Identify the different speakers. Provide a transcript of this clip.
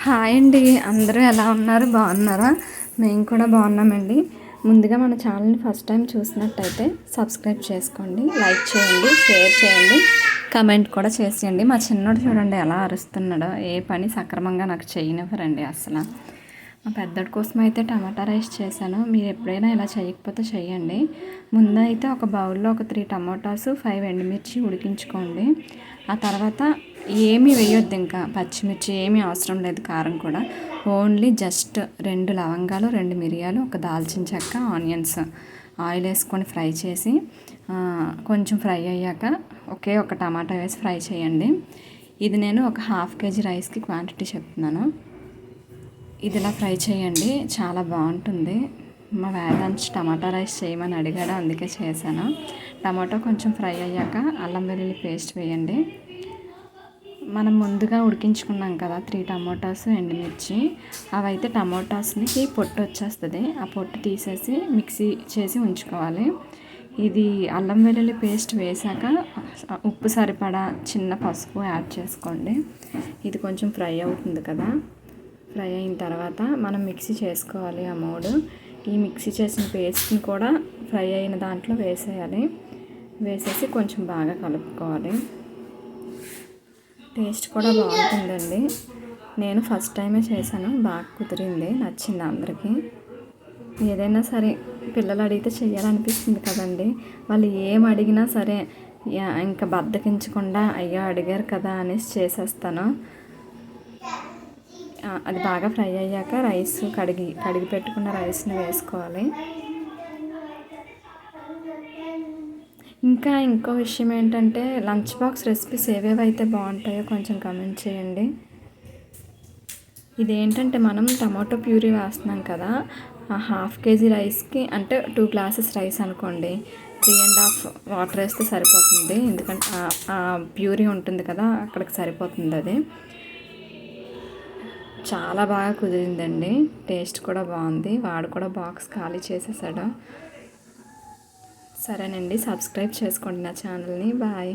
Speaker 1: Hi అండి, అందరూ ఎలా ఉన్నారు? బాగున్నారా? మేము కూడా బాగున్నామండి. ముందుగా మన ఛానల్ని ఫస్ట్ టైం చూసినట్టయితే సబ్స్క్రైబ్ చేసుకోండి, లైక్ చేయండి, షేర్ చేయండి, కమెంట్ కూడా చేసేయండి. మా చిన్నోడు చూడండి ఎలా అరుస్తున్నాడో, ఏ పని సక్రమంగా నాకు చేయనివ్వరండి అసలు. మా పెద్దోడి కోసం అయితే టమాటా రైస్ చేశాను. మీరు ఎప్పుడైనా ఇలా చేయకపోతే చేయండి. ముందైతే ఒక బౌల్లో ఒక 3 టమాటాస్ 5 ఎండుమిర్చి ఉడికించుకోండి. ఆ తర్వాత ఏమీ వేయొద్దు, ఇంకా పచ్చిమిర్చి ఏమీ అవసరం లేదు, కారం కూడా. ఓన్లీ జస్ట్ 2 లవంగాలు, 2 మిరియాలు, ఒక దాల్చిన చెక్క, ఆనియన్స్ ఆయిల్ వేసుకొని ఫ్రై చేసి కొంచెం ఫ్రై అయ్యాక ఒక టమాటా వేసి ఫ్రై చేయండి. ఇది నేను ఒక 1/2 కేజీ రైస్కి క్వాంటిటీ చెప్తున్నాను. ఇది ఇలా ఫ్రై చేయండి, చాలా బాగుంటుంది. మా వేదాంశ్ టమాటా రైస్ చేయమని అడిగాడు, అందుకే చేశాను. టమాటో కొంచెం ఫ్రై అయ్యాక అల్లం వెల్లుల్లి పేస్ట్ వేయండి. మనం ముందుగా ఉడికించుకున్నాం కదా 3 టమాటాస్, ఎండుమిర్చి, అవైతే టమాటాస్కి పొట్టు వచ్చేస్తుంది. ఆ పొట్టు తీసేసి మిక్సీ చేసి ఉంచుకోవాలి. ఇది అల్లం వెల్లుల్లి పేస్ట్ వేసాక ఉప్పు సరిపడా చిన్న పసుపు యాడ్ చేసుకోండి. ఇది కొంచెం ఫ్రై అవుతుంది కదా, ఫ్రై అయిన తర్వాత మనం మిక్సీ చేసుకోవాలి ఆ మూడు. ఈ మిక్సీ చేసిన పేస్ట్ని కూడా ఫ్రై అయిన దాంట్లో వేసేయాలి. వేసేసి కొంచెం బాగా కలుపుకోవాలి. టేస్ట్ కూడా బాగుంటుందండి. నేను ఫస్ట్ టైమే చేశాను, బాగా కుదిరింది, నచ్చింది అందరికీ. ఏదైనా సరే పిల్లలు అడిగితే చెయ్యాలనిపిస్తుంది కదండి. వాళ్ళు ఏం అడిగినా సరే ఇంకా బద్దకించకుండా అయ్యో అడిగారు కదా అనేసి చేసేస్తాను. అది బాగా ఫ్రై అయ్యాక రైస్ కడిగి పెట్టుకున్న రైస్ని వేసుకోవాలి. ఇంకో విషయం ఏంటంటే, లంచ్ బాక్స్ రెసిపీస్ ఏవేవైతే బాగుంటాయో కొంచెం కమెంట్ చేయండి. ఇదేంటంటే మనం టమాటో ప్యూరీ వేస్తున్నాం కదా, 1/2 కేజీ రైస్కి అంటే 2 గ్లాసెస్ రైస్ అనుకోండి, 3.5 వాటర్ వేస్తే సరిపోతుంది. ఎందుకంటే ఆ ప్యూరీ ఉంటుంది కదా, అక్కడికి సరిపోతుంది. అది చాలా బాగా కుదిరిందండి, టేస్ట్ కూడా బాగుంది. వాడు కూడా బాక్స్ ఖాళీ చేసేసాడు. సరేనండి, సబ్స్క్రైబ్ చేసుకోండి నా ఛానల్ని. బాయ్.